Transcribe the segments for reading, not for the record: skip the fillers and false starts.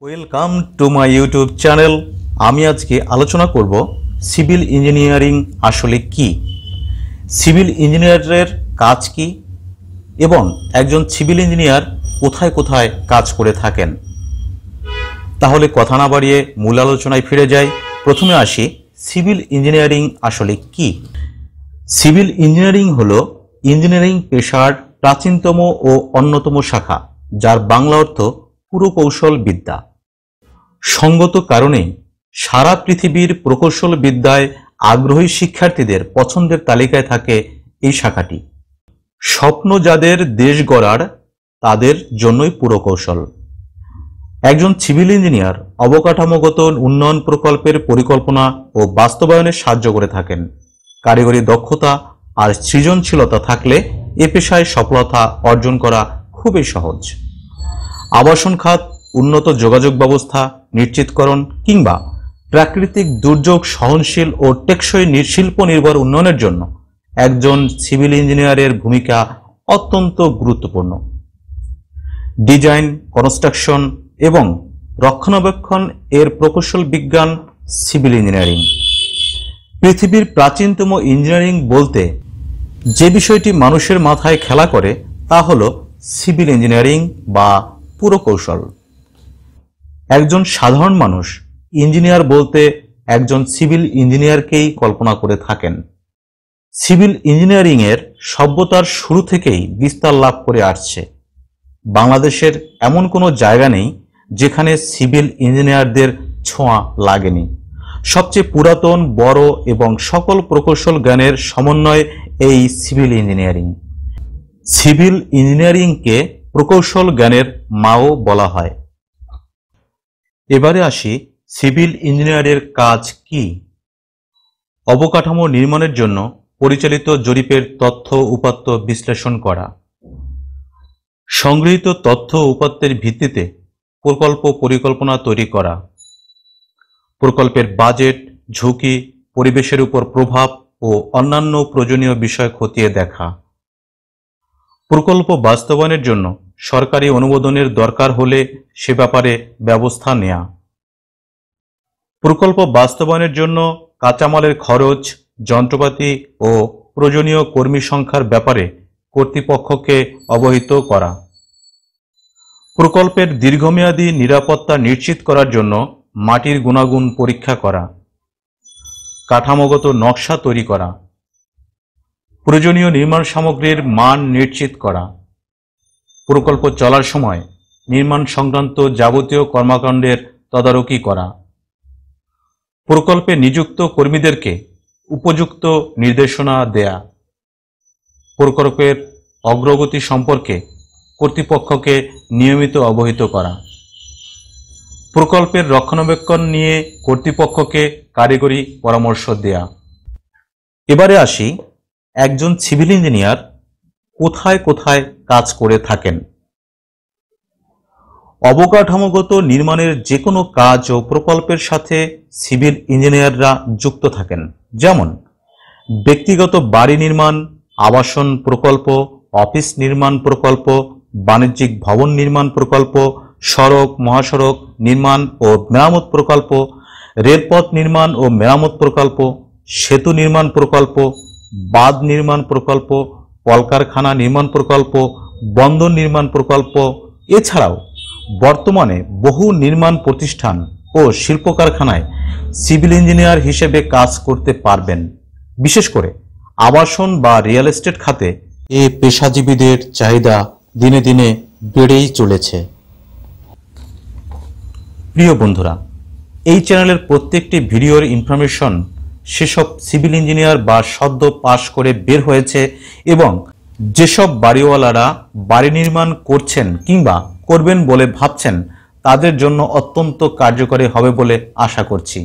Welcome to my YouTube channel. আমি আজকে আলোচনা করব সিভিল ইঞ্জিনিয়ারিং আসলে কি, সিভিল ইঞ্জিনিয়ারের কাজ কি এবং একজন সিভিল ইঞ্জিনিয়ার কোথায় কোথায় কাজ করে থাকেন। তাহলে কথা না বাড়িয়ে মূল আলোচনায় ফিরে যাই। প্রথমে আসি, সিভিল ইঞ্জিনিয়ারিং আসলে কি। সিভিল ইঞ্জিনিয়ারিং হলো ইঞ্জিনিয়ারিং পেশার প্রাচীনতম ও অন্যতম শাখা, যার বাংলা অর্থ পুরকৌশল বিদ্যা। সঙ্গত কারণে সারা পৃথিবীর প্রকৌশল বিদ্যায় আগ্রহী শিক্ষার্থীদের পছন্দের তালিকায় থাকে এই শাখাটি। স্বপ্ন যাদের দেশ গড়ার, তাদের জন্যই পুরকৌশল। একজন সিভিল ইঞ্জিনিয়ার অবকাঠামোগত উন্নয়ন প্রকল্পের পরিকল্পনা ও বাস্তবায়নে সাহায্য করে থাকেন। কারিগরি দক্ষতা আর সৃজনশীলতা থাকলে এ পেশায় সফলতা অর্জন করা খুবই সহজ। আবাসন খাত, উন্নত যোগাযোগ ব্যবস্থা নিশ্চিতকরণ কিংবা প্রাকৃতিক দুর্যোগ সহনশীল ও টেকসই শিল্প নির্ভর উন্নয়নের জন্য একজন সিভিল ইঞ্জিনিয়ারের ভূমিকা অত্যন্ত গুরুত্বপূর্ণ। ডিজাইন, কনস্ট্রাকশন এবং রক্ষণাবেক্ষণ এর প্রকৌশল বিজ্ঞান সিভিল ইঞ্জিনিয়ারিং। পৃথিবীর প্রাচীনতম ইঞ্জিনিয়ারিং বলতে যে বিষয়টি মানুষের মাথায় খেলা করে তা হল সিভিল ইঞ্জিনিয়ারিং বা পুরকৌশল। একজন সাধারণ মানুষ ইঞ্জিনিয়ার বলতে একজন সিভিল ইঞ্জিনিয়ারকেই কল্পনা করে থাকেন। সিভিল ইঞ্জিনিয়ারিং এর সভ্যতার শুরু থেকেই বিস্তার লাভ করে আসছে। বাংলাদেশের এমন কোনো জায়গা নেই যেখানে সিভিল ইঞ্জিনিয়ারদের ছোঁয়া লাগেনি। সবচেয়ে পুরাতন, বড় এবং সকল প্রকৌশল জ্ঞানের সমন্বয় এই সিভিল ইঞ্জিনিয়ারিং। সিভিল ইঞ্জিনিয়ারিংকে প্রকৌশল জ্ঞানের মাও বলা হয়। এবারে আসি, সিভিল ইঞ্জিনিয়ারের কাজ কি। অবকাঠামো নির্মাণের জন্য পরিচালিত জরিপের তথ্য উপাত্ত বিশ্লেষণ করা, সংগৃহীত তথ্য উপাত্তের ভিত্তিতে প্রকল্প পরিকল্পনা তৈরি করা, প্রকল্পের বাজেট, ঝুঁকি, পরিবেশের উপর প্রভাব ও অন্যান্য প্রয়োজনীয় বিষয় খতিয়ে দেখা, প্রকল্প বাস্তবায়নের জন্য সরকারি অনুমোদনের দরকার হলে সে ব্যাপারে ব্যবস্থা নেওয়া, প্রকল্প বাস্তবায়নের জন্য কাঁচামালের খরচ, যন্ত্রপাতি ও প্রয়োজনীয় কর্মী সংখ্যার ব্যাপারে কর্তৃপক্ষকে অবহিত করা, প্রকল্পের দীর্ঘমেয়াদী নিরাপত্তা নিশ্চিত করার জন্য মাটির গুণাগুণ পরীক্ষা করা, কাঠামোগত নকশা তৈরি করা, প্রয়োজনীয় নির্মাণ সামগ্রীর মান নিশ্চিত করা, প্রকল্প চলার সময় নির্মাণ সংক্রান্ত যাবতীয় কর্মকাণ্ডের তদারকি করা, প্রকল্পে নিযুক্ত কর্মীদেরকে উপযুক্ত নির্দেশনা দেয়া, প্রকল্পের অগ্রগতি সম্পর্কে কর্তৃপক্ষকে নিয়মিত অবহিত করা, প্রকল্পের রক্ষণাবেক্ষণ নিয়ে কর্তৃপক্ষকে কারিগরি পরামর্শ দেয়া। এবারে আসি, একজন সিভিল ইঞ্জিনিয়ার কোথায় কোথায় কাজ করে থাকেন। অবকাঠামোগত নির্মাণের যে কোনো কাজ ও প্রকল্পের সাথে সিভিল ইঞ্জিনিয়াররা যুক্ত থাকেন। যেমন ব্যক্তিগত বাড়ি নির্মাণ, আবাসন প্রকল্প, অফিস নির্মাণ প্রকল্প, বাণিজ্যিক ভবন নির্মাণ প্রকল্প, সড়ক মহাসড়ক নির্মাণ ও মেরামত প্রকল্প, রেলপথ নির্মাণ ও মেরামত প্রকল্প, সেতু নির্মাণ প্রকল্প, বাঁধ নির্মাণ প্রকল্প, কলকারখানা নির্মাণ প্রকল্প, বন্দর নির্মাণ প্রকল্প। এছাড়াও বর্তমানে বহু নির্মাণ প্রতিষ্ঠান ও শিল্প কারখানায় সিভিল ইঞ্জিনিয়ার হিসেবে কাজ করতে পারবেন। বিশেষ করে আবাসন বা রিয়েল এস্টেট খাতে এ পেশাজীবীদের চাহিদা দিনে দিনে বেড়েই চলেছে। প্রিয় বন্ধুরা, এই চ্যানেলের প্রত্যেকটি ভিডিওর ইনফরমেশন সেসব সিভিল ইঞ্জিনিয়ার বা সদ্য পাশ করে বের হয়েছে এবং যেসব বাড়িওয়ালারা বাড়ি নির্মাণ করছেন কিংবা করবেন বলে ভাবছেন তাদের জন্য অত্যন্ত কার্যকরী হবে বলে আশা করছি।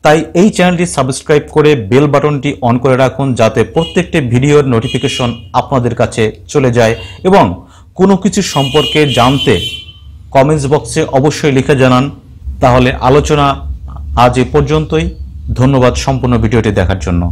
তাই এই চ্যানেলটি সাবস্ক্রাইব করে বেল বাটনটি অন করে রাখুন, যাতে প্রত্যেকটি ভিডিওর নোটিফিকেশন আপনাদের কাছে চলে যায়। এবং কোনো কিছু সম্পর্কে জানতে কমেন্টস বক্সে অবশ্যই লিখে জানান। তাহলে আলোচনা আজ এ পর্যন্তই। ধন্যবাদ সম্পূর্ণ ভিডিওটি দেখার জন্য।